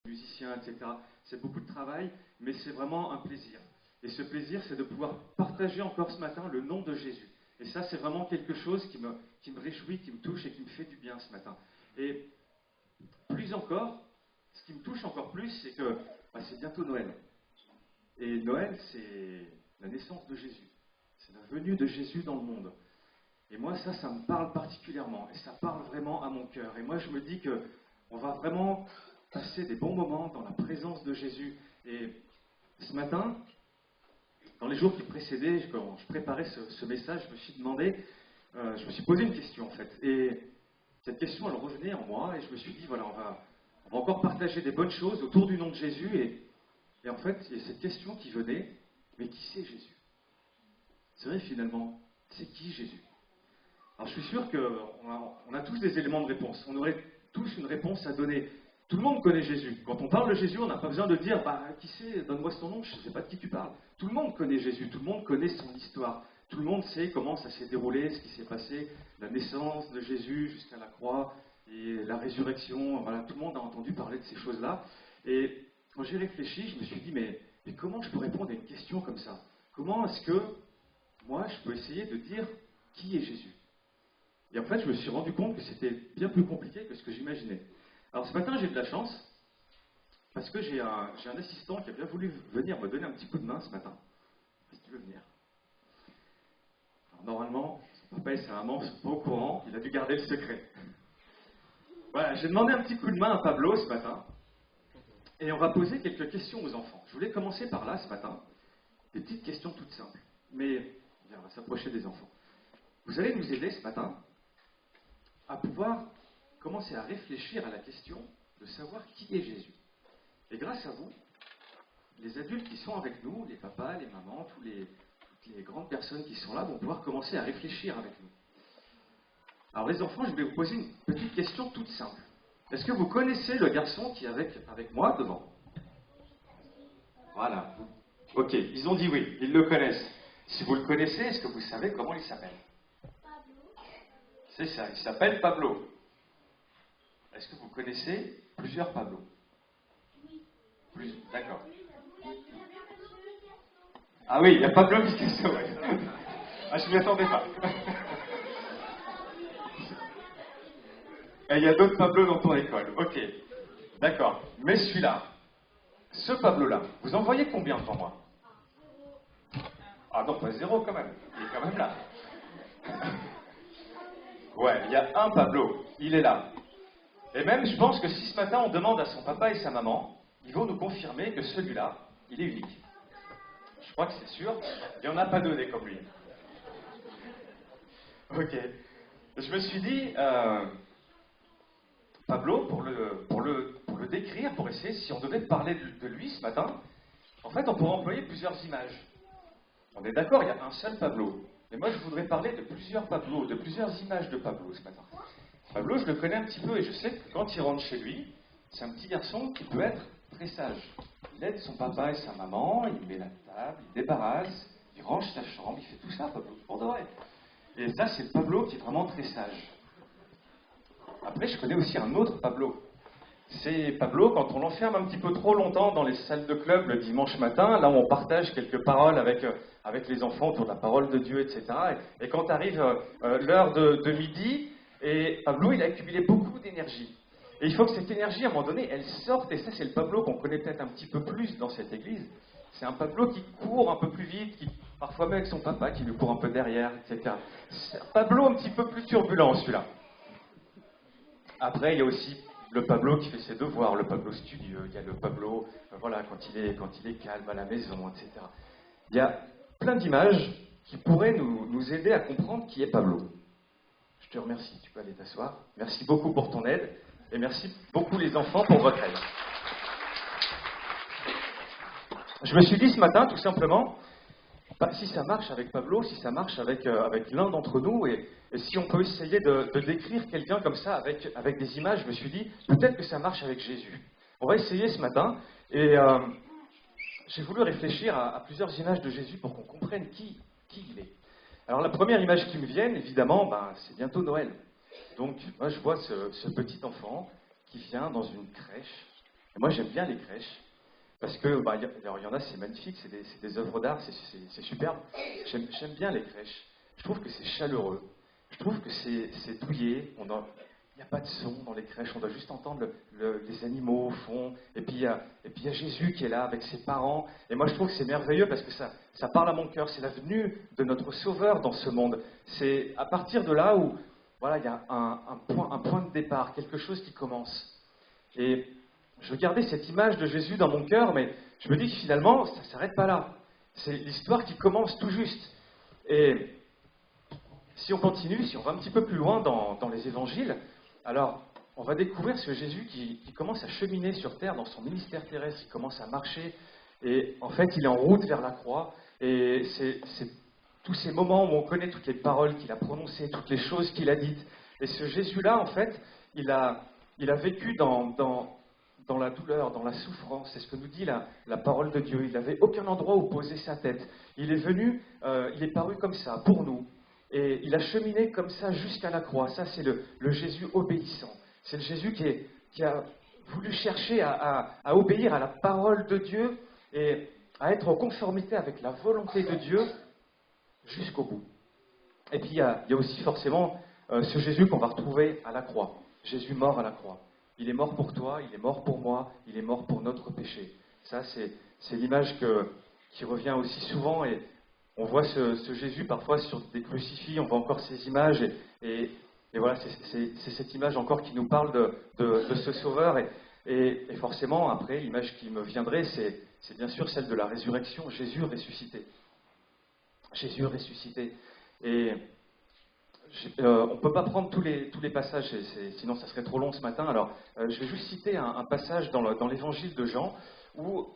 musiciens, etc. C'est beaucoup de travail, mais c'est vraiment un plaisir. Et ce plaisir, c'est de pouvoir partager encore ce matin le nom de Jésus. Et ça, c'est vraiment quelque chose qui me réjouit, qui me touche et qui me fait du bien ce matin. Et plus encore, ce qui me touche encore plus, c'est que c'est bientôt Noël. Et Noël, c'est la naissance de Jésus. C'est la venue de Jésus dans le monde. Et moi, ça me parle particulièrement. Et ça parle vraiment à mon cœur. Et moi, je me dis qu'on va vraiment passer des bons moments dans la présence de Jésus. Et ce matin, dans les jours qui précédaient, quand je préparais ce message, je me suis demandé, je me suis posé une question en fait. Et cette question, elle revenait en moi. Et je me suis dit, voilà, on va encore partager des bonnes choses autour du nom de Jésus. Et en fait, il y a cette question qui venait, mais qui c'est Jésus? C'est vrai finalement, c'est qui Jésus? Alors je suis sûr qu'on a tous des éléments de réponse. On aurait tous une réponse à donner. Tout le monde connaît Jésus. Quand on parle de Jésus, on n'a pas besoin de dire qui c'est, donne-moi son nom, je ne sais pas de qui tu parles. Tout le monde connaît Jésus, tout le monde connaît son histoire. Tout le monde sait comment ça s'est déroulé, ce qui s'est passé, la naissance de Jésus jusqu'à la croix et la résurrection. Voilà, tout le monde a entendu parler de ces choses-là. Et quand j'ai réfléchi, je me suis dit, mais comment je peux répondre à une question comme ça? Comment est-ce que moi, je peux essayer de dire qui est Jésus? Et en fait, je me suis rendu compte que c'était bien plus compliqué que ce que j'imaginais. Alors ce matin, j'ai de la chance, parce que j'ai un assistant qui a bien voulu venir me donner un petit coup de main ce matin. Est-ce qu'il veut venir? Alors, normalement, son papa et sa maman ne sont pas au courant, il a dû garder le secret. Voilà, j'ai demandé un petit coup de main à Pablo ce matin, et on va poser quelques questions aux enfants. Je voulais commencer par là ce matin, des petites questions toutes simples, mais on va s'approcher des enfants. Vous allez nous aider ce matin à pouvoir commencer à réfléchir à la question de savoir qui est Jésus. Et grâce à vous, les adultes qui sont avec nous, les papas, les mamans, toutes les grandes personnes qui sont là vont pouvoir commencer à réfléchir avec nous. Alors les enfants, je vais vous poser une petite question toute simple. Est-ce que vous connaissez le garçon qui est avec moi devant? Voilà. Ok, ils ont dit oui, ils le connaissent. Si vous le connaissez, est-ce que vous savez comment il s'appelle? C'est ça, il s'appelle Pablo. Est-ce que vous connaissez plusieurs Pablo? Oui. D'accord. Ah oui, il y a Pablo Picasso, ouais. Ah, je ne m'y attendais pas. Et il y a d'autres Pablo dans ton école. Ok, d'accord. Mais celui-là, ce Pablo-là, vous en voyez combien devant moi? Ah non, pas zéro quand même. Il est quand même là. Ouais, il y a un Pablo. Il est là. Et même, je pense que si ce matin on demande à son papa et sa maman, ils vont nous confirmer que celui-là, il est unique. Je crois que c'est sûr. Il n'y en a pas donné comme lui. Ok. Je me suis dit, Pablo, pour le décrire, pour essayer, si on devait parler de lui ce matin, en fait, on pourrait employer plusieurs images. On est d'accord, il y a un seul Pablo. Mais moi, je voudrais parler de plusieurs Pablo, de plusieurs images de Pablo ce matin. Pablo, je le connais un petit peu et je sais que quand il rentre chez lui, c'est un petit garçon qui peut être très sage. Il aide son papa et sa maman, il met la table, il débarrasse, il range sa chambre, il fait tout ça, Pablo, pour de vrai. Et ça, c'est le Pablo qui est vraiment très sage. Après, je connais aussi un autre Pablo. C'est Pablo, quand on l'enferme un petit peu trop longtemps dans les salles de club le dimanche matin, là où on partage quelques paroles avec les enfants autour de la parole de Dieu, etc. Et quand arrive l'heure de midi, et Pablo, il a accumulé beaucoup d'énergie. Et il faut que cette énergie, à un moment donné, elle sorte, et ça, c'est le Pablo qu'on connaît peut-être un petit peu plus dans cette église. C'est un Pablo qui court un peu plus vite, qui parfois même avec son papa, qui lui court un peu derrière, etc. C'est un Pablo un petit peu plus turbulent, celui-là. Après, il y a aussi le Pablo qui fait ses devoirs, le Pablo studieux, il y a le Pablo, voilà, quand il est calme à la maison, etc. Il y a plein d'images qui pourraient nous aider à comprendre qui est Pablo. Je te remercie, tu peux aller t'asseoir. Merci beaucoup pour ton aide, et merci beaucoup les enfants pour votre aide. Je me suis dit ce matin, tout simplement, si ça marche avec Pablo, si ça marche avec l'un d'entre nous, et si on peut essayer de décrire quelqu'un comme ça avec des images, je me suis dit, peut-être que ça marche avec Jésus. On va essayer ce matin, et j'ai voulu réfléchir à plusieurs images de Jésus pour qu'on comprenne qui il est. Alors la première image qui me vient, évidemment, c'est bientôt Noël. Donc moi je vois ce petit enfant qui vient dans une crèche, Et moi, j'aime bien les crèches, parce que, alors, il y en a, c'est magnifique, c'est des œuvres d'art, c'est superbe. J'aime bien les crèches. Je trouve que c'est chaleureux. Je trouve que c'est douillet. Il n'y a pas de son dans les crèches, on doit juste entendre les animaux au fond. Et puis il y a Jésus qui est là avec ses parents. Et moi, je trouve que c'est merveilleux parce que ça parle à mon cœur. C'est la venue de notre Sauveur dans ce monde. C'est à partir de là où, voilà, il y a un point de départ, quelque chose qui commence. Et je regardais cette image de Jésus dans mon cœur, mais je me dis que finalement, ça ne s'arrête pas là. C'est l'histoire qui commence tout juste. Et si on continue, si on va un petit peu plus loin dans les évangiles, alors on va découvrir ce Jésus qui commence à cheminer sur terre dans son ministère terrestre, qui commence à marcher, et en fait il est en route vers la croix, et c'est tous ces moments où on connaît toutes les paroles qu'il a prononcées, toutes les choses qu'il a dites. Et ce Jésus-là, en fait, il a vécu dans la douleur, dans la souffrance. C'est ce que nous dit la parole de Dieu. Il n'avait aucun endroit où poser sa tête. Il est venu, il est paru comme ça, pour nous. Et il a cheminé comme ça jusqu'à la croix. Ça, c'est le Jésus obéissant. C'est le Jésus qui a voulu chercher à obéir à la parole de Dieu et à être en conformité avec la volonté de Dieu jusqu'au bout. Et puis, il y a aussi forcément ce Jésus qu'on va retrouver à la croix. Jésus mort à la croix. Il est mort pour toi, il est mort pour moi, il est mort pour notre péché. Ça, c'est l'image qui revient aussi souvent. Et on voit ce Jésus parfois sur des crucifix, on voit encore ces images. Et voilà, c'est cette image encore qui nous parle de ce Sauveur. Et forcément, après, l'image qui me viendrait, c'est bien sûr celle de la résurrection. Jésus ressuscité. Jésus ressuscité. Et on ne peut pas prendre tous les passages, sinon ça serait trop long ce matin. Alors, je vais juste citer un passage dans l'évangile de Jean, où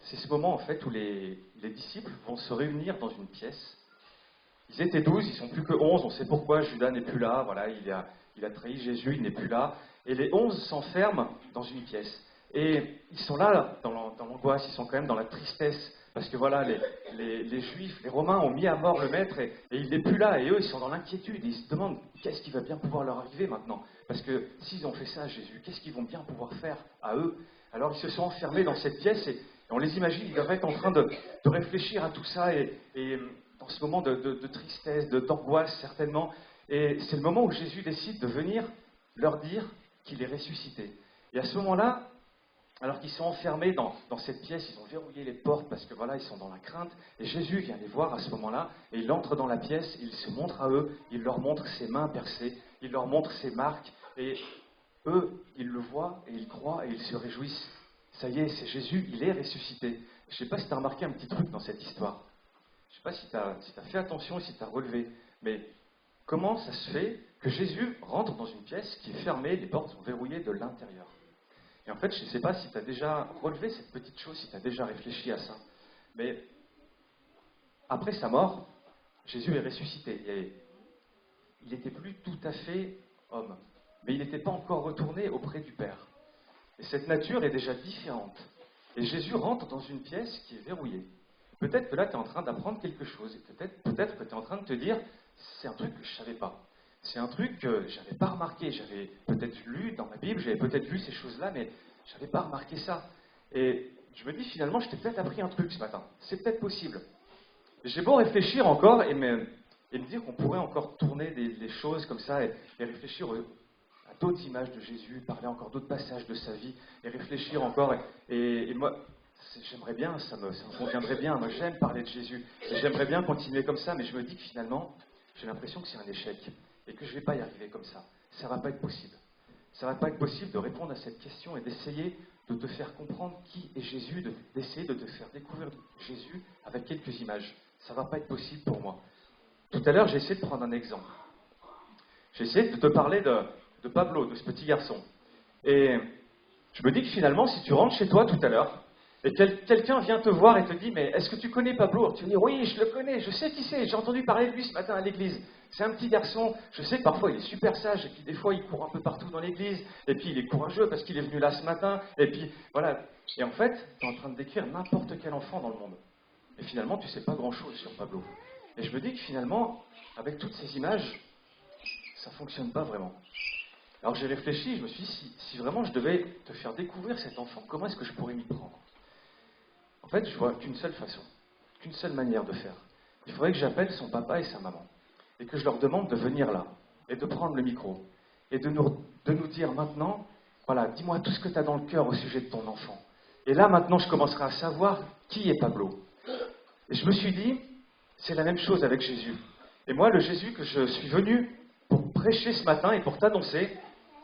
c'est ce moment en fait où les disciples vont se réunir dans une pièce. Ils étaient 12, ils sont plus que 11, on sait pourquoi, Judas n'est plus là, voilà, il a trahi Jésus, il n'est plus là. Et les 11 s'enferment dans une pièce. Et ils sont là dans l'angoisse, ils sont quand même dans la tristesse. Parce que voilà, les Juifs, les Romains ont mis à mort le Maître et il n'est plus là. Et eux, ils sont dans l'inquiétude. Ils se demandent qu'est-ce qui va bien pouvoir leur arriver maintenant. Parce que s'ils ont fait ça à Jésus, qu'est-ce qu'ils vont bien pouvoir faire à eux? Alors ils se sont enfermés dans cette pièce et on les imagine, ils doivent être en train de réfléchir à tout ça et dans ce moment de tristesse, d'angoisse certainement. Et c'est le moment où Jésus décide de venir leur dire qu'il est ressuscité. Et à ce moment-là, alors qu'ils sont enfermés dans cette pièce, ils ont verrouillé les portes parce que voilà, ils sont dans la crainte. Et Jésus vient les voir à ce moment-là, et il entre dans la pièce, il se montre à eux, il leur montre ses mains percées, il leur montre ses marques, et eux, ils le voient, et ils croient, et ils se réjouissent. Ça y est, c'est Jésus, il est ressuscité. Je ne sais pas si tu as remarqué un petit truc dans cette histoire. Je ne sais pas si tu as fait attention et si tu as relevé, mais comment ça se fait que Jésus rentre dans une pièce qui est fermée, les portes sont verrouillées de l'intérieur? Et en fait, je ne sais pas si tu as déjà relevé cette petite chose, si tu as déjà réfléchi à ça. Mais après sa mort, Jésus est ressuscité. Et il n'était plus tout à fait homme. Mais il n'était pas encore retourné auprès du Père. Et cette nature est déjà différente. Et Jésus rentre dans une pièce qui est verrouillée. Peut-être que là, tu es en train d'apprendre quelque chose. Et peut-être que tu es en train de te dire, c'est un truc que je ne savais pas. C'est un truc que je n'avais pas remarqué. J'avais peut-être lu dans ma Bible, j'avais peut-être vu ces choses-là, mais je n'avais pas remarqué ça. Et je me dis finalement, je t'ai peut-être appris un truc ce matin. C'est peut-être possible. J'ai beau réfléchir encore et me dire qu'on pourrait encore tourner des choses comme ça et réfléchir à d'autres images de Jésus, parler encore d'autres passages de sa vie et réfléchir encore. Et moi, j'aimerais bien, ça me conviendrait bien. Moi, j'aime parler de Jésus. Et j'aimerais bien continuer comme ça, mais je me dis que finalement, j'ai l'impression que c'est un échec et que je ne vais pas y arriver comme ça. Ça ne va pas être possible. Ça ne va pas être possible de répondre à cette question et d'essayer de te faire comprendre qui est Jésus, d'essayer de te faire découvrir Jésus avec quelques images. Ça ne va pas être possible pour moi. Tout à l'heure, j'ai essayé de prendre un exemple. J'ai essayé de te parler de Pablo, de ce petit garçon. Et je me dis que finalement, si tu rentres chez toi tout à l'heure, et quelqu'un vient te voir et te dit « Mais est-ce que tu connais Pablo ?» Tu dis « Oui, je le connais, je sais qui c'est, j'ai entendu parler de lui ce matin à l'église. C'est un petit garçon, je sais que parfois il est super sage, et puis des fois il court un peu partout dans l'église, et puis il est courageux parce qu'il est venu là ce matin, et puis voilà. » Et en fait, tu es en train de décrire n'importe quel enfant dans le monde. Et finalement, tu ne sais pas grand-chose sur Pablo. Et je me dis que finalement, avec toutes ces images, ça ne fonctionne pas vraiment. Alors j'ai réfléchi, je me suis dit, si vraiment je devais te faire découvrir cet enfant, comment est-ce que je pourrais m'y prendre? En fait, je vois qu'une seule façon, qu'une seule manière de faire. Il faudrait que j'appelle son papa et sa maman, et que je leur demande de venir là, et de prendre le micro, et de nous dire maintenant, voilà, dis-moi tout ce que tu as dans le cœur au sujet de ton enfant. Et là, maintenant, je commencerai à savoir qui est Pablo. Et je me suis dit, c'est la même chose avec Jésus. Et moi, le Jésus que je suis venu pour prêcher ce matin et pour t'annoncer,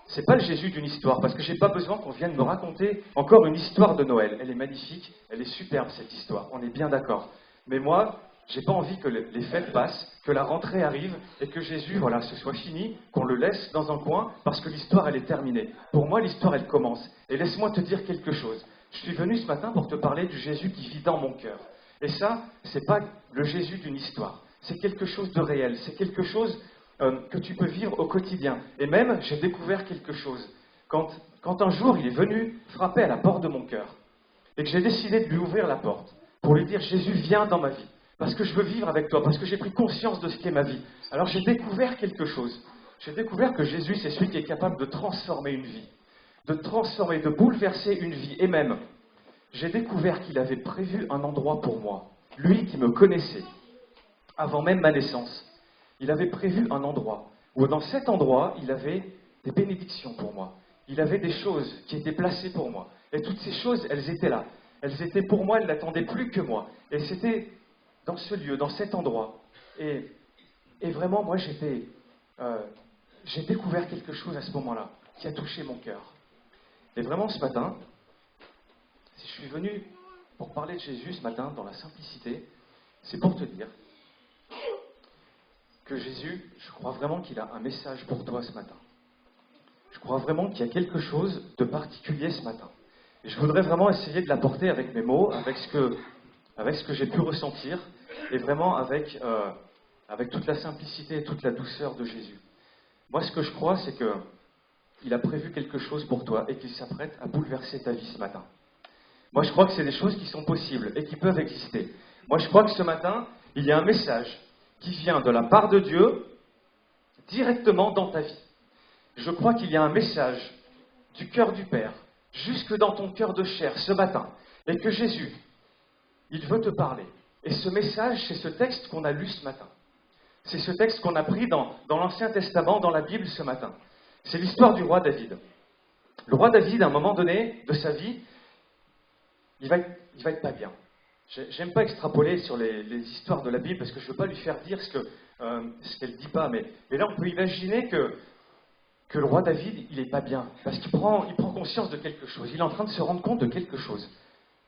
c'est pas le Jésus d'une histoire, parce que j'ai pas besoin qu'on vienne me raconter encore une histoire de Noël. Elle est magnifique, elle est superbe cette histoire, on est bien d'accord. Mais moi, j'ai pas envie que les fêtes passent, que la rentrée arrive et que Jésus, voilà, ce soit fini, qu'on le laisse dans un coin, parce que l'histoire elle est terminée. Pour moi, l'histoire elle commence. Et laisse-moi te dire quelque chose. Je suis venu ce matin pour te parler du Jésus qui vit dans mon cœur. Et ça, c'est pas le Jésus d'une histoire. C'est quelque chose de réel. C'est quelque chose que tu peux vivre au quotidien. Et même, j'ai découvert quelque chose. Quand un jour, il est venu frapper à la porte de mon cœur, et que j'ai décidé de lui ouvrir la porte, pour lui dire, Jésus, viens dans ma vie, parce que je veux vivre avec toi, parce que j'ai pris conscience de ce qu'est ma vie. Alors j'ai découvert quelque chose. J'ai découvert que Jésus, c'est celui qui est capable de transformer une vie, de transformer, de bouleverser une vie. Et même, j'ai découvert qu'il avait prévu un endroit pour moi. Lui qui me connaissait, avant même ma naissance, il avait prévu un endroit, où dans cet endroit, il avait des bénédictions pour moi. Il avait des choses qui étaient placées pour moi. Et toutes ces choses, elles étaient là. Elles étaient pour moi, elles n'attendaient plus que moi. Et c'était dans ce lieu, dans cet endroit. Et vraiment, moi, j'ai découvert quelque chose à ce moment-là, qui a touché mon cœur. Et vraiment, ce matin, si je suis venu pour parler de Jésus ce matin, dans la simplicité, c'est pour te dire que Jésus, je crois vraiment qu'il a un message pour toi ce matin. Je crois vraiment qu'il y a quelque chose de particulier ce matin. Et je voudrais vraiment essayer de l'apporter avec mes mots, avec ce que j'ai pu ressentir, et vraiment avec toute la simplicité et toute la douceur de Jésus. Moi, ce que je crois, c'est qu'il a prévu quelque chose pour toi et qu'il s'apprête à bouleverser ta vie ce matin. Moi, je crois que c'est des choses qui sont possibles et qui peuvent exister. Moi, je crois que ce matin, il y a un message qui vient de la part de Dieu directement dans ta vie. Je crois qu'il y a un message du cœur du Père, jusque dans ton cœur de chair ce matin, et que Jésus, il veut te parler. Et ce message, c'est ce texte qu'on a lu ce matin. C'est ce texte qu'on a pris dans l'Ancien Testament, dans la Bible ce matin. C'est l'histoire du roi David. Le roi David, à un moment donné de sa vie, il va être pas bien. J'aime pas extrapoler sur les histoires de la Bible parce que je ne veux pas lui faire dire ce qu'elle dit pas. Mais là, on peut imaginer que le roi David, il est pas bien parce qu'il prend conscience de quelque chose. Il est en train de se rendre compte de quelque chose.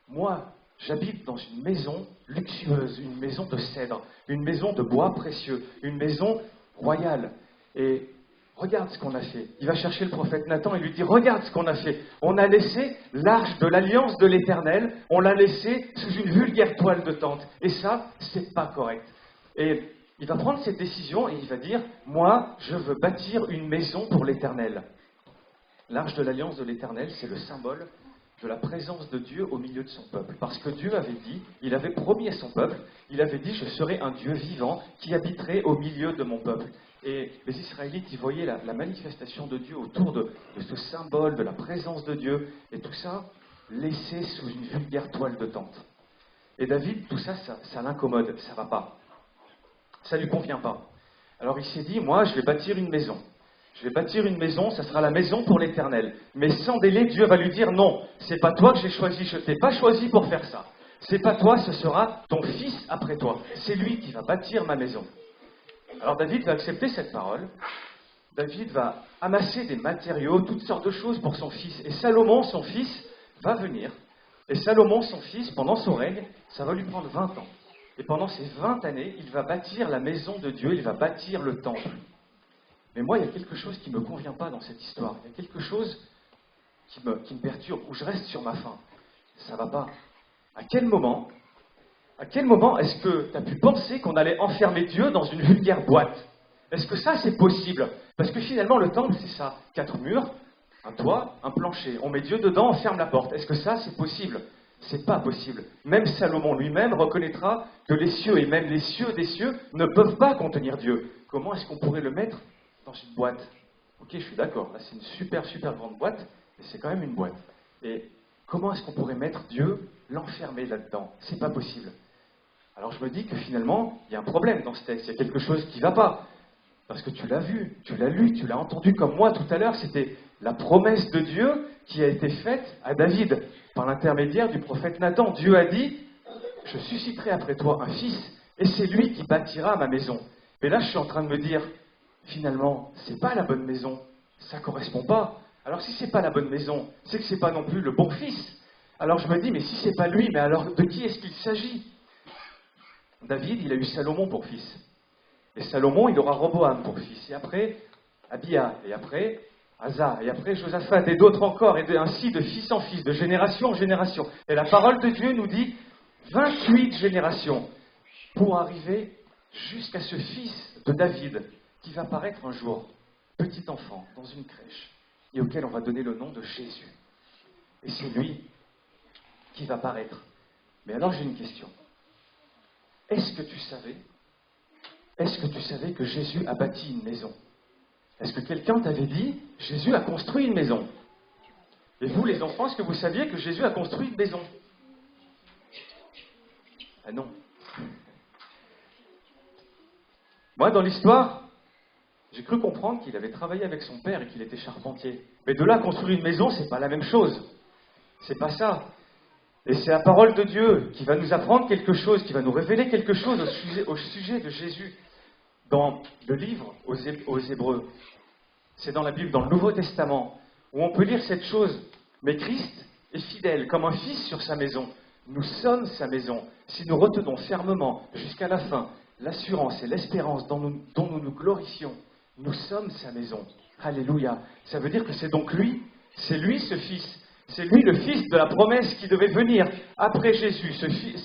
Moi, j'habite dans une maison luxueuse, une maison de cèdre, une maison de bois précieux, une maison royale. Et regarde ce qu'on a fait. Il va chercher le prophète Nathan et lui dit, regarde ce qu'on a fait. On a laissé l'arche de l'alliance de l'Éternel, on l'a laissé sous une vulgaire toile de tente. Et ça, c'est pas correct. Et il va prendre cette décision et il va dire, moi, je veux bâtir une maison pour l'Éternel. L'arche de l'alliance de l'Éternel, c'est le symbole de la présence de Dieu au milieu de son peuple. Parce que Dieu avait dit, il avait promis à son peuple, il avait dit, je serai un Dieu vivant qui habiterait au milieu de mon peuple. Et les Israélites, ils voyaient la manifestation de Dieu autour de ce symbole, de la présence de Dieu, et tout ça laissé sous une vulgaire toile de tente. Et David, tout ça, ça l'incommode, ça ne va pas. Ça ne lui convient pas. Alors il s'est dit, moi, je vais bâtir une maison. Je vais bâtir une maison, ça sera la maison pour l'Éternel. Mais sans délai, Dieu va lui dire, non, c'est pas toi que j'ai choisi, je ne t'ai pas choisi pour faire ça. C'est pas toi, ce sera ton fils après toi. C'est lui qui va bâtir ma maison. Alors David va accepter cette parole. David va amasser des matériaux, toutes sortes de choses pour son fils. Et Salomon, son fils, va venir. Et Salomon, son fils, pendant son règne, ça va lui prendre 20 ans. Et pendant ces 20 années, il va bâtir la maison de Dieu, il va bâtir le temple. Mais moi, il y a quelque chose qui ne me convient pas dans cette histoire. Il y a quelque chose qui me perturbe, où je reste sur ma faim. Ça ne va pas. À quel moment est-ce que tu as pu penser qu'on allait enfermer Dieu dans une vulgaire boîte? Est-ce que ça, c'est possible? Parce que finalement, le temple, c'est ça. 4 murs, un toit, un plancher. On met Dieu dedans, on ferme la porte. Est-ce que ça, c'est possible? C'est pas possible. Même Salomon lui-même reconnaîtra que les cieux, et même les cieux des cieux, ne peuvent pas contenir Dieu. Comment est-ce qu'on pourrait le mettre dans une boîte? Ok, je suis d'accord, là c'est une super, super grande boîte, mais c'est quand même une boîte. Et comment est-ce qu'on pourrait mettre Dieu, l'enfermer là-dedans? C'est pas possible. Alors je me dis que finalement, il y a un problème dans ce texte, il y a quelque chose qui ne va pas. Parce que tu l'as vu, tu l'as lu, tu l'as entendu comme moi tout à l'heure, c'était la promesse de Dieu qui a été faite à David par l'intermédiaire du prophète Nathan. Dieu a dit, je susciterai après toi un fils, et c'est lui qui bâtira ma maison. Mais là, je suis en train de me dire, finalement, c'est pas la bonne maison, ça correspond pas. Alors si c'est pas la bonne maison, c'est que c'est pas non plus le bon fils. Alors je me dis, mais si c'est pas lui, mais alors de qui est-ce qu'il s'agit? David, il a eu Salomon pour fils. Et Salomon, il aura Roboam pour fils. Et après, Abia. Et après, Asa. Et après, Josaphat. Et d'autres encore. Et ainsi, de fils en fils, de génération en génération. Et la parole de Dieu nous dit 28 générations pour arriver jusqu'à ce fils de David qui va paraître un jour, petit enfant, dans une crèche, et auquel on va donner le nom de Jésus. Et c'est lui qui va paraître. Mais alors, j'ai une question. Est-ce que tu savais que Jésus a bâti une maison? Est-ce que quelqu'un t'avait dit, Jésus a construit une maison? Et vous, les enfants, est-ce que vous saviez que Jésus a construit une maison? Ah non. Moi, dans l'histoire, j'ai cru comprendre qu'il avait travaillé avec son père et qu'il était charpentier. Mais de là, construire une maison, c'est pas la même chose. C'est pas ça. Et c'est la parole de Dieu qui va nous apprendre quelque chose, qui va nous révéler quelque chose au sujet de Jésus. Dans le livre aux Hébreux, c'est dans la Bible, dans le Nouveau Testament, où on peut lire cette chose. Mais Christ est fidèle, comme un fils sur sa maison. Nous sommes sa maison, si nous retenons fermement jusqu'à la fin l'assurance et l'espérance dont nous nous glorifions. Nous sommes sa maison. Alléluia. Ça veut dire que c'est donc lui, c'est lui ce fils. C'est lui le fils de la promesse qui devait venir après Jésus,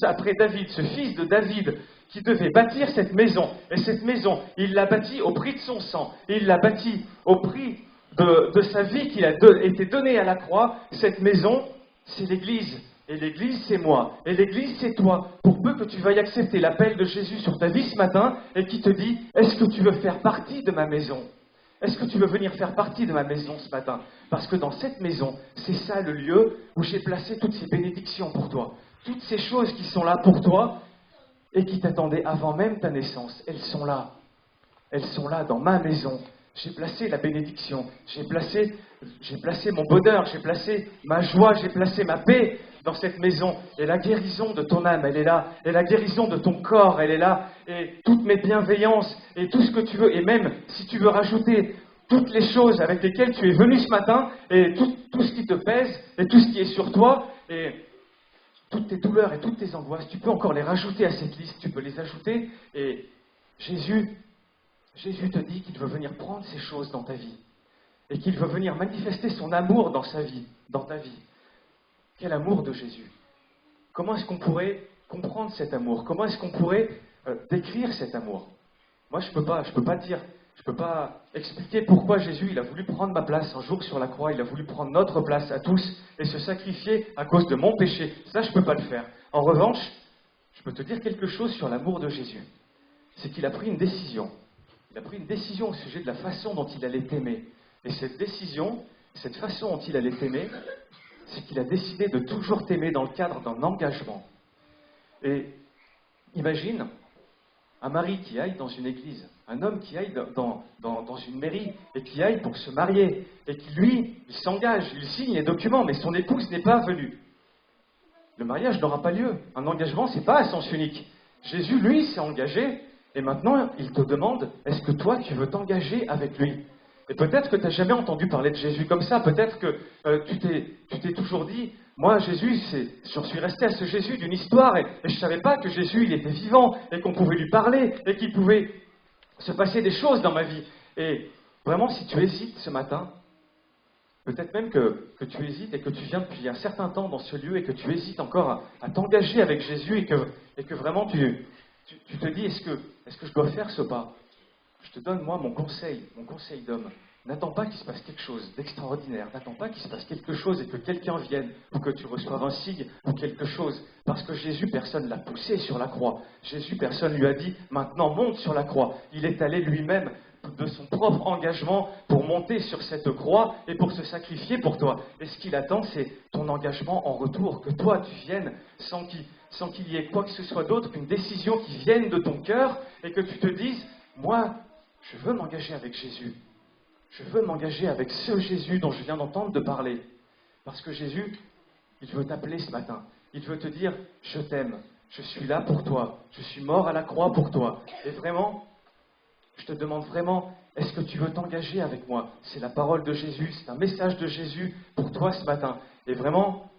après David, ce fils de David qui devait bâtir cette maison. Et cette maison, il l'a bâtie au prix de son sang. Il l'a bâtie au prix de sa vie qu'il a été donnée à la croix. Cette maison, c'est l'Église. Et l'Église, c'est moi. Et l'Église, c'est toi. Pour peu que tu veuilles accepter l'appel de Jésus sur ta vie ce matin et qui te dit, est-ce que tu veux faire partie de ma maison ? Est-ce que tu veux venir faire partie de ma maison ce matin? Parce que dans cette maison, c'est ça le lieu où j'ai placé toutes ces bénédictions pour toi. Toutes ces choses qui sont là pour toi et qui t'attendaient avant même ta naissance. Elles sont là. Elles sont là dans ma maison. J'ai placé la bénédiction. J'ai placé mon bonheur. J'ai placé ma joie. J'ai placé ma paix dans cette maison. Et la guérison de ton âme, elle est là. Et la guérison de ton corps, elle est là. Et toutes mes bienveillances et tout ce que tu veux. Et même si tu veux rajouter toutes les choses avec lesquelles tu es venu ce matin et tout ce qui te pèse et tout ce qui est sur toi et toutes tes douleurs et toutes tes angoisses, tu peux encore les rajouter à cette liste. Tu peux les ajouter. Et Jésus te dit qu'il veut venir prendre ces choses dans ta vie et qu'il veut venir manifester son amour dans sa vie, dans ta vie. Quel amour de Jésus! Comment est-ce qu'on pourrait comprendre cet amour? Comment est-ce qu'on pourrait décrire cet amour? Moi, je peux pas expliquer pourquoi Jésus il a voulu prendre ma place un jour sur la croix. Il a voulu prendre notre place à tous et se sacrifier à cause de mon péché. Ça, je ne peux pas le faire. En revanche, je peux te dire quelque chose sur l'amour de Jésus. C'est qu'il a pris une décision. Il a pris une décision au sujet de la façon dont il allait t'aimer. Et cette décision, cette façon dont il allait t'aimer, c'est qu'il a décidé de toujours t'aimer dans le cadre d'un engagement. Et imagine un mari qui aille dans une église, un homme qui aille dans une mairie et qui aille pour se marier et qui, lui, il s'engage, il signe les documents, mais son épouse n'est pas venue. Le mariage n'aura pas lieu. Un engagement, c'est pas à sens unique. Jésus, lui, s'est engagé et maintenant, il te demande, est-ce que toi, tu veux t'engager avec lui? Et peut-être que tu n'as jamais entendu parler de Jésus comme ça. Peut-être que tu t'es toujours dit, moi, Jésus, j'en suis resté à ce Jésus d'une histoire et je ne savais pas que Jésus, il était vivant et qu'on pouvait lui parler et qu'il pouvait se passer des choses dans ma vie. Et vraiment, si tu hésites ce matin, peut-être même que tu hésites et que tu viens depuis un certain temps dans ce lieu et que tu hésites encore à t'engager avec Jésus et que vraiment tu te dis, est-ce que je dois faire ce pas? Je te donne, moi, mon conseil d'homme. n'attends pas qu'il se passe quelque chose d'extraordinaire, n'attends pas qu'il se passe quelque chose et que quelqu'un vienne ou que tu reçoives un signe ou quelque chose. Parce que Jésus, personne ne l'a poussé sur la croix. Jésus, personne lui a dit, maintenant monte sur la croix. Il est allé lui-même de son propre engagement pour monter sur cette croix et pour se sacrifier pour toi. Et ce qu'il attend, c'est ton engagement en retour, que toi tu viennes sans qu'il y ait quoi que ce soit d'autre qu'une décision qui vienne de ton cœur et que tu te dises, moi, je veux m'engager avec Jésus. Je veux m'engager avec ce Jésus dont je viens d'entendre de parler. Parce que Jésus, il veut t'appeler ce matin. Il veut te dire, je t'aime, je suis là pour toi, je suis mort à la croix pour toi. Et vraiment, je te demande vraiment, est-ce que tu veux t'engager avec moi? C'est la parole de Jésus, c'est un message de Jésus pour toi ce matin. Et vraiment,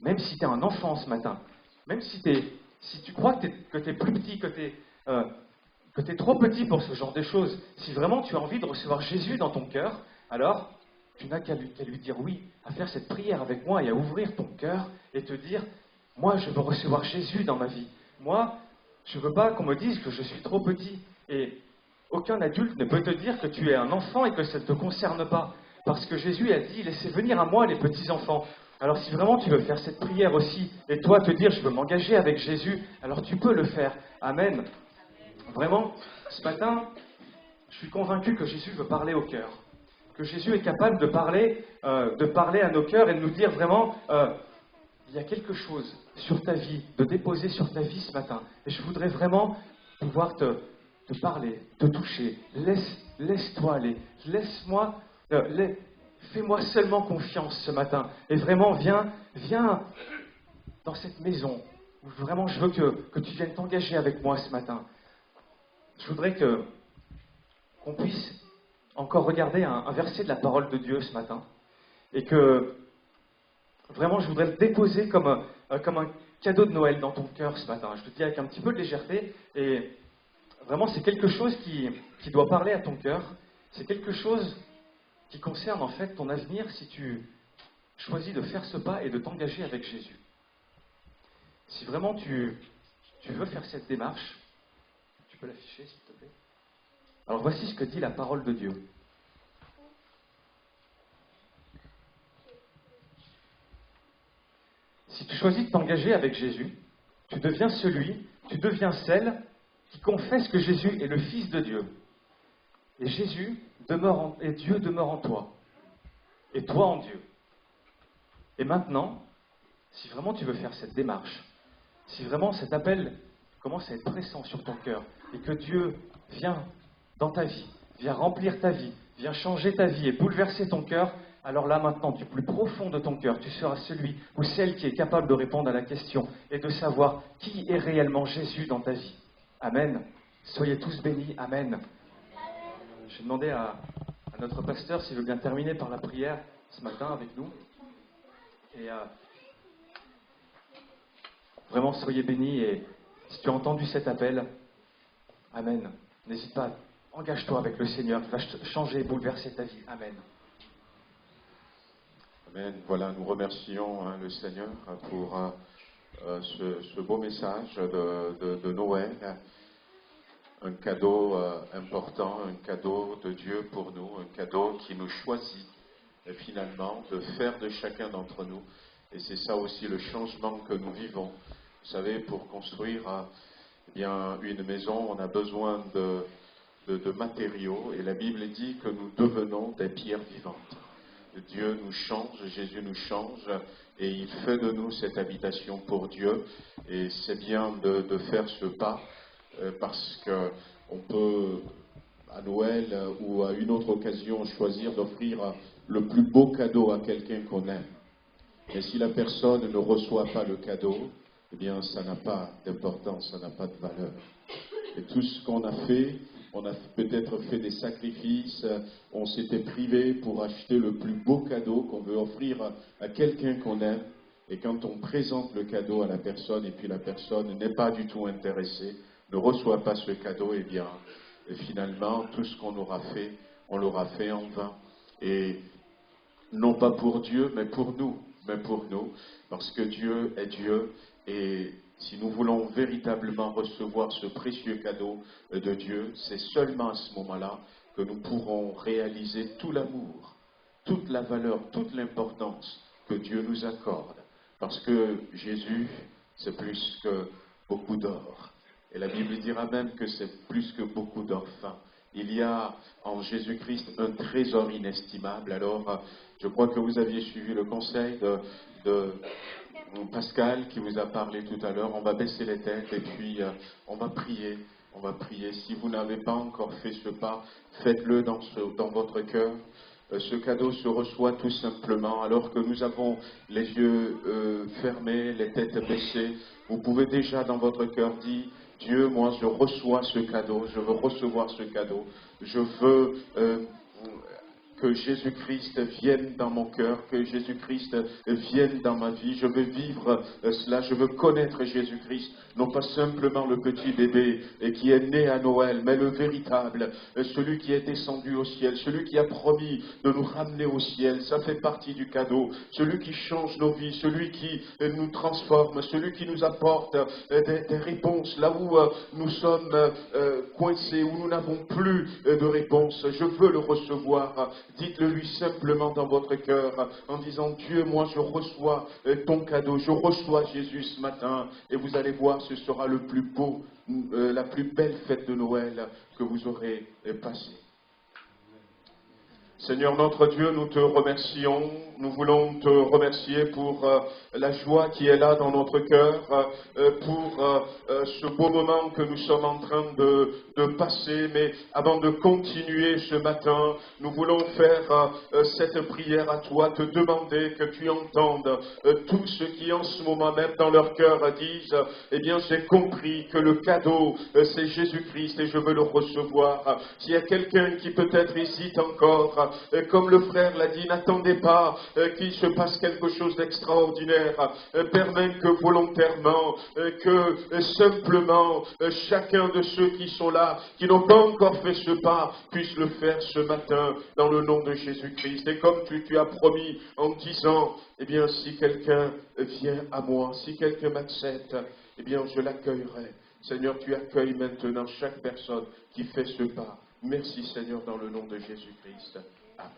même si tu es un enfant ce matin, même si tu crois que tu es plus petit, que tu es trop petit pour ce genre de choses, si vraiment tu as envie de recevoir Jésus dans ton cœur, alors tu n'as qu'à lui dire oui, à faire cette prière avec moi et à ouvrir ton cœur et te dire, moi je veux recevoir Jésus dans ma vie. Moi, je ne veux pas qu'on me dise que je suis trop petit. Et aucun adulte ne peut te dire que tu es un enfant et que ça ne te concerne pas. Parce que Jésus a dit, laissez venir à moi les petits-enfants. Alors si vraiment tu veux faire cette prière aussi, et toi te dire, je veux m'engager avec Jésus, alors tu peux le faire. Amen. Vraiment, ce matin, je suis convaincu que Jésus veut parler au cœur. Que Jésus est capable de parler à nos cœurs et de nous dire vraiment, il y a quelque chose sur ta vie, de déposer sur ta vie ce matin. Et je voudrais vraiment pouvoir te parler, te toucher. Laisse-toi aller. Fais-moi seulement confiance ce matin. Et vraiment, viens dans cette maison où vraiment je veux que tu viennes t'engager avec moi ce matin. Je voudrais qu'on puisse encore regarder un verset de la parole de Dieu ce matin. Et que vraiment, je voudrais le déposer comme un cadeau de Noël dans ton cœur ce matin. Je te dis avec un petit peu de légèreté. Et vraiment, c'est quelque chose qui doit parler à ton cœur. C'est quelque chose qui concerne en fait ton avenir si tu choisis de faire ce pas et de t'engager avec Jésus. Si vraiment tu veux faire cette démarche, tu peux l'afficher s'il te plaît. Alors voici ce que dit la parole de Dieu. Si tu choisis de t'engager avec Jésus, tu deviens celle qui confesse que Jésus est le Fils de Dieu. Et Dieu demeure en toi. Et toi en Dieu. Et maintenant, si vraiment tu veux faire cette démarche, si vraiment cet appel commence à être pressant sur ton cœur, et que Dieu vient dans ta vie, vient remplir ta vie, vient changer ta vie et bouleverser ton cœur, alors là maintenant, du plus profond de ton cœur, tu seras celui ou celle qui est capable de répondre à la question et de savoir qui est réellement Jésus dans ta vie. Amen. Soyez tous bénis. Amen. Je vais demander à notre pasteur s'il veut bien terminer par la prière ce matin avec nous. Et vraiment, soyez bénis. Et si tu as entendu cet appel, Amen. N'hésite pas, engage-toi avec le Seigneur. Il va changer et bouleverser ta vie. Amen. Amen. Voilà, nous remercions le Seigneur pour ce beau message de Noël. Un cadeau important, un cadeau de Dieu pour nous, un cadeau qui nous choisit finalement de faire de chacun d'entre nous. Et c'est ça aussi le changement que nous vivons. Vous savez, pour construire une maison, on a besoin de matériaux. Et la Bible dit que nous devenons des pierres vivantes. Dieu nous change, Jésus nous change, et il fait de nous cette habitation pour Dieu. Et c'est bien de faire ce pas, parce qu'on peut, à Noël ou à une autre occasion, choisir d'offrir le plus beau cadeau à quelqu'un qu'on aime. Mais si la personne ne reçoit pas le cadeau, eh bien, ça n'a pas d'importance, ça n'a pas de valeur. Et tout ce qu'on a fait, on a peut-être fait des sacrifices, on s'était privé pour acheter le plus beau cadeau qu'on veut offrir à quelqu'un qu'on aime. Et quand on présente le cadeau à la personne et puis la personne n'est pas du tout intéressée, ne reçoit pas ce cadeau, eh bien, finalement, tout ce qu'on aura fait, on l'aura fait en vain. Et non pas pour Dieu, mais pour nous, parce que Dieu est Dieu. Et si nous voulons véritablement recevoir ce précieux cadeau de Dieu, c'est seulement à ce moment-là que nous pourrons réaliser tout l'amour, toute la valeur, toute l'importance que Dieu nous accorde. Parce que Jésus, c'est plus que beaucoup d'or. Et la Bible dira même que c'est plus que beaucoup d'or fin. Il y a en Jésus-Christ un trésor inestimable. Alors, je crois que vous aviez suivi le conseil de Pascal qui vous a parlé tout à l'heure. On va baisser les têtes et puis on va prier. On va prier. Si vous n'avez pas encore fait ce pas, faites-le dans votre cœur. Ce cadeau se reçoit tout simplement alors que nous avons les yeux fermés, les têtes baissées. Vous pouvez déjà dans votre cœur dire: Dieu, moi je reçois ce cadeau, je veux recevoir ce cadeau. Je veux que Jésus-Christ vienne dans mon cœur, que Jésus-Christ vienne dans ma vie. Je veux vivre cela, je veux connaître Jésus-Christ, non pas simplement le petit bébé qui est né à Noël, mais le véritable, celui qui est descendu au ciel, celui qui a promis de nous ramener au ciel. Ça fait partie du cadeau, celui qui change nos vies, celui qui nous transforme, celui qui nous apporte des réponses là où nous sommes coincés, où nous n'avons plus de réponse. Je veux le recevoir. Dites-le lui simplement dans votre cœur en disant: Dieu, moi je reçois ton cadeau, je reçois Jésus ce matin. Et vous allez voir, ce sera le plus beau, la plus belle fête de Noël que vous aurez passée. Seigneur notre Dieu, nous te remercions. Nous voulons te remercier pour la joie qui est là dans notre cœur, pour ce beau moment que nous sommes en train de passer. Mais avant de continuer ce matin, nous voulons faire cette prière à toi, te demander que tu entendes tous ceux qui en ce moment même dans leur cœur disent: eh bien j'ai compris que le cadeau c'est Jésus-Christ et je veux le recevoir. S'il y a quelqu'un qui peut-être hésite encore, comme le frère l'a dit, n'attendez pas qu'il se passe quelque chose d'extraordinaire. Permets que volontairement, que simplement chacun de ceux qui sont là, qui n'ont pas encore fait ce pas, puisse le faire ce matin dans le nom de Jésus-Christ. Et comme tu as promis en disant: eh bien si quelqu'un vient à moi, si quelqu'un m'accepte, eh bien je l'accueillerai. Seigneur, tu accueilles maintenant chaque personne qui fait ce pas. Merci Seigneur dans le nom de Jésus-Christ. Amen.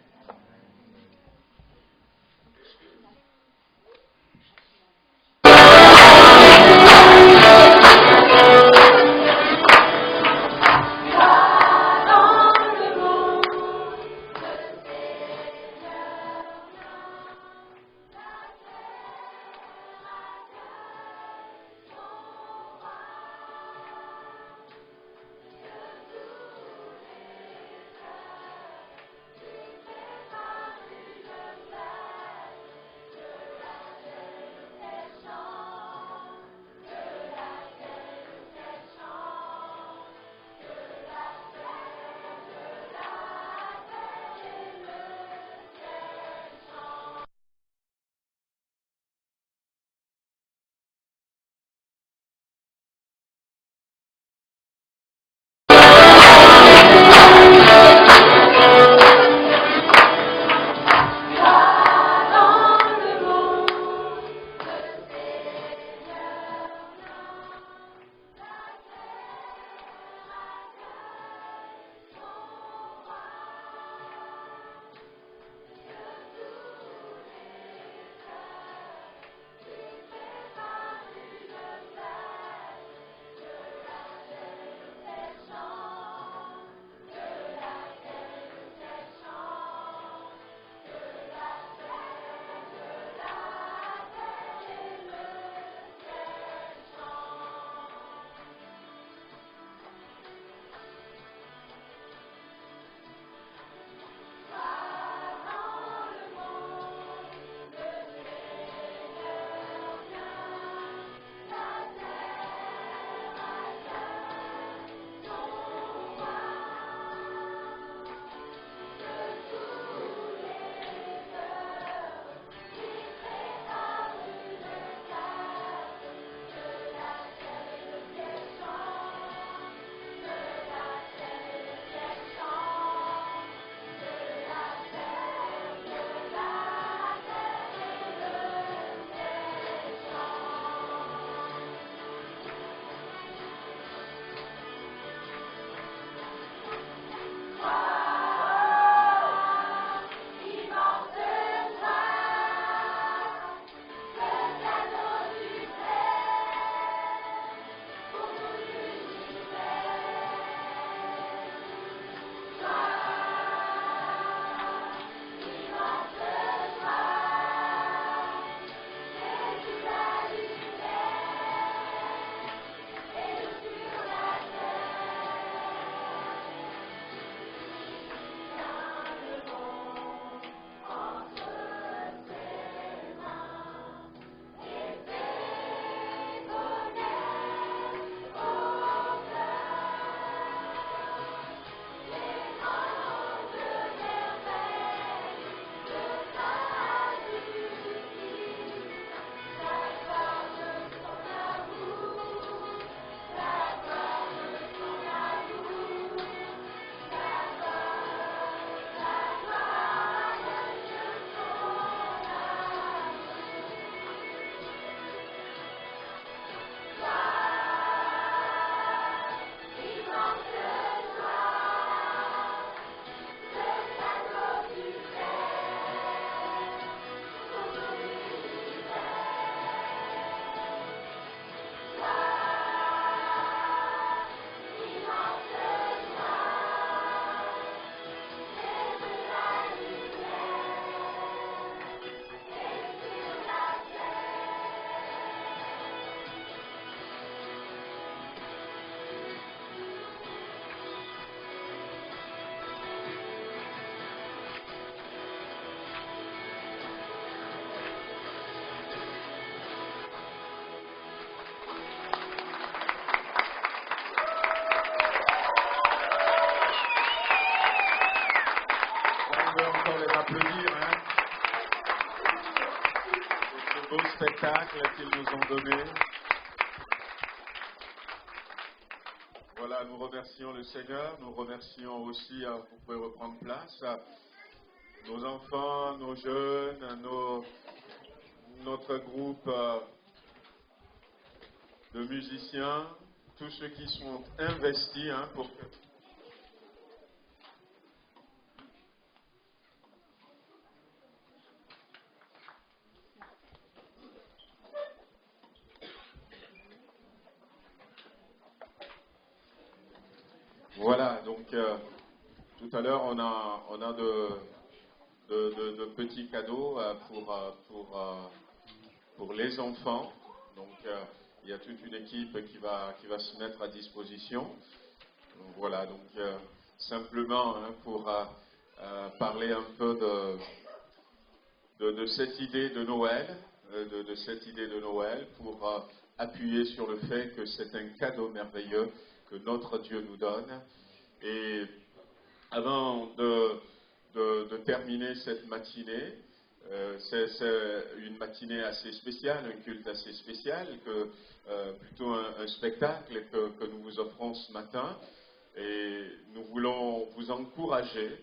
spectacle qu'ils nous ont donné. Voilà, nous remercions le Seigneur, nous remercions aussi, vous pouvez reprendre place, nos enfants, nos jeunes, notre groupe de musiciens, tous ceux qui sont investis pour que... Voilà, donc tout à l'heure on a de petits cadeaux pour les enfants. Donc il y a toute une équipe qui va se mettre à disposition. Donc, voilà, donc simplement pour parler un peu de cette idée de Noël, de cette idée de Noël, pour appuyer sur le fait que c'est un cadeau merveilleux que notre Dieu nous donne. Et avant de terminer cette matinée, c'est une matinée assez spéciale, un culte assez spécial, plutôt un spectacle que nous vous offrons ce matin. Et nous voulons vous encourager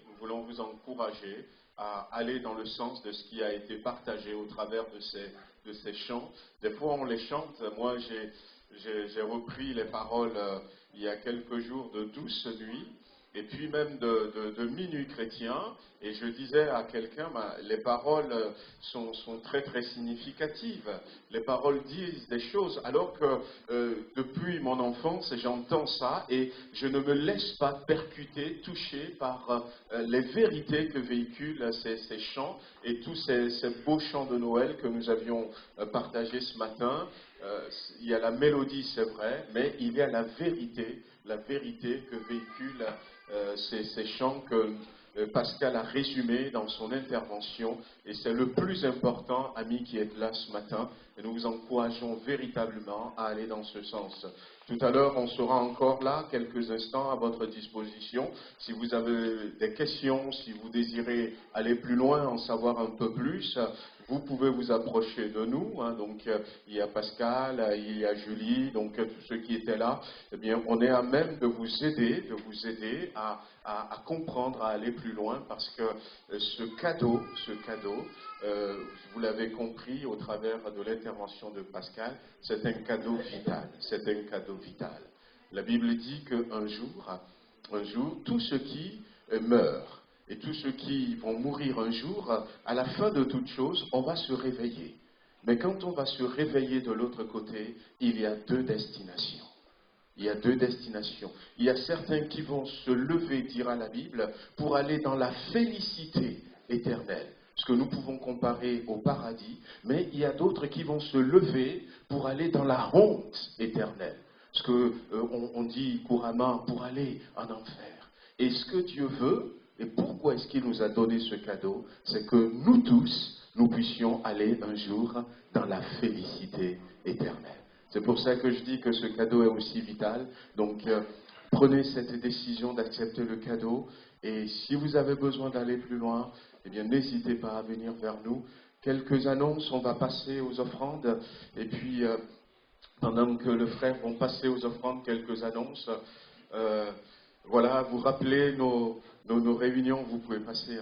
à aller dans le sens de ce qui a été partagé au travers de ces chants. Des fois on les chante, moi j'ai repris les paroles il y a quelques jours de Douce Nuit, et puis même de Minuit chrétien, et je disais à quelqu'un, les paroles sont très très significatives. Les paroles disent des choses, alors que depuis mon enfance, j'entends ça, et je ne me laisse pas percuter, toucher par les vérités que véhiculent ces chants, et tous ces beaux chants de Noël que nous avions partagés ce matin. Il y a la mélodie, c'est vrai, mais il y a la vérité que véhiculent ces chants que Pascal a résumés dans son intervention, et c'est le plus important, amis qui êtes là ce matin, et nous vous encourageons véritablement à aller dans ce sens. Tout à l'heure, on sera encore là, quelques instants à votre disposition. Si vous avez des questions, si vous désirez aller plus loin, en savoir un peu plus, vous pouvez vous approcher de nous. Donc, il y a Pascal, il y a Julie, donc tous ceux qui étaient là. Eh bien, on est à même de vous aider à comprendre, à aller plus loin, parce que ce cadeau, vous l'avez compris au travers de l'intervention de Pascal, c'est un cadeau vital. C'est un cadeau vital. La Bible dit qu'un jour, tous ceux qui meurent et tous ceux qui vont mourir un jour, à la fin de toute chose, on va se réveiller. Mais quand on va se réveiller de l'autre côté, il y a deux destinations. Il y a deux destinations. Il y a certains qui vont se lever, dira la Bible, pour aller dans la félicité éternelle, ce que nous pouvons comparer au paradis, mais il y a d'autres qui vont se lever pour aller dans la honte éternelle, ce qu'on dit couramment, pour aller en enfer. Et ce que Dieu veut, et pourquoi est-ce qu'il nous a donné ce cadeau, c'est que nous tous, nous puissions aller un jour dans la félicité éternelle. C'est pour ça que je dis que ce cadeau est aussi vital. Donc, prenez cette décision d'accepter le cadeau. Et si vous avez besoin d'aller plus loin, eh bien, n'hésitez pas à venir vers nous. Quelques annonces, on va passer aux offrandes. Et puis, pendant que le frère va passer aux offrandes, quelques annonces. Voilà, vous rappelez nos réunions, vous pouvez passer.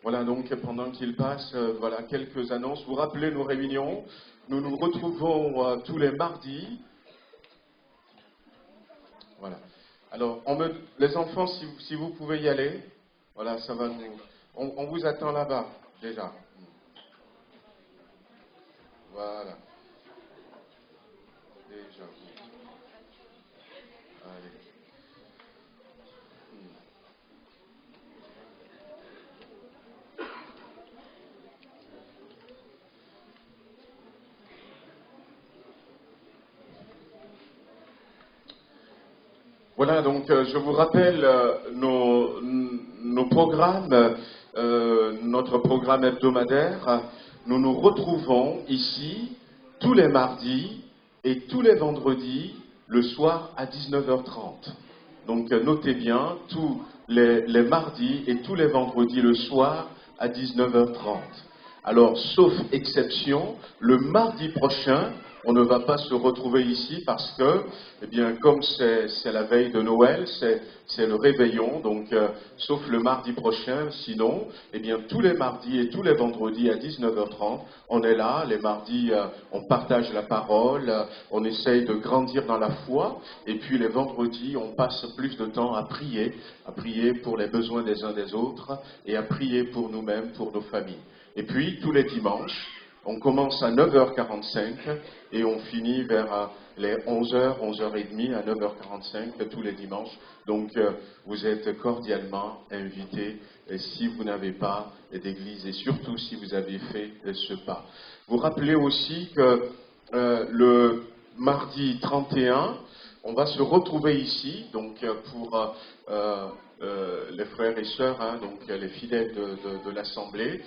Voilà, donc pendant qu'il passe, voilà quelques annonces. Vous rappelez nos réunions. Nous nous retrouvons tous les mardis. Voilà. Alors, les enfants, si vous pouvez y aller, voilà, ça va nous... On vous attend là-bas, déjà. Voilà. Déjà. Allez. Voilà, donc je vous rappelle nos programmes, notre programme hebdomadaire. Nous nous retrouvons ici tous les mardis et tous les vendredis le soir à 19h30. Donc notez bien, tous les mardis et tous les vendredis le soir à 19h30. Alors, sauf exception, le mardi prochain, on ne va pas se retrouver ici parce que, eh bien, comme c'est la veille de Noël, c'est le réveillon, donc, sauf le mardi prochain, sinon, eh bien, tous les mardis et tous les vendredis à 19h30, on est là. Les mardis, on partage la parole, on essaye de grandir dans la foi, et puis les vendredis, on passe plus de temps à prier pour les besoins des uns des autres, et à prier pour nous-mêmes, pour nos familles. Et puis, tous les dimanches, on commence à 9h45 et on finit vers les 11h, 11h30 à 9h45 tous les dimanches. Donc, vous êtes cordialement invités si vous n'avez pas d'église et surtout si vous avez fait ce pas. Vous rappelez aussi que le mardi 31, on va se retrouver ici, donc pour les frères et sœurs, hein, donc les fidèles de l'Assemblée.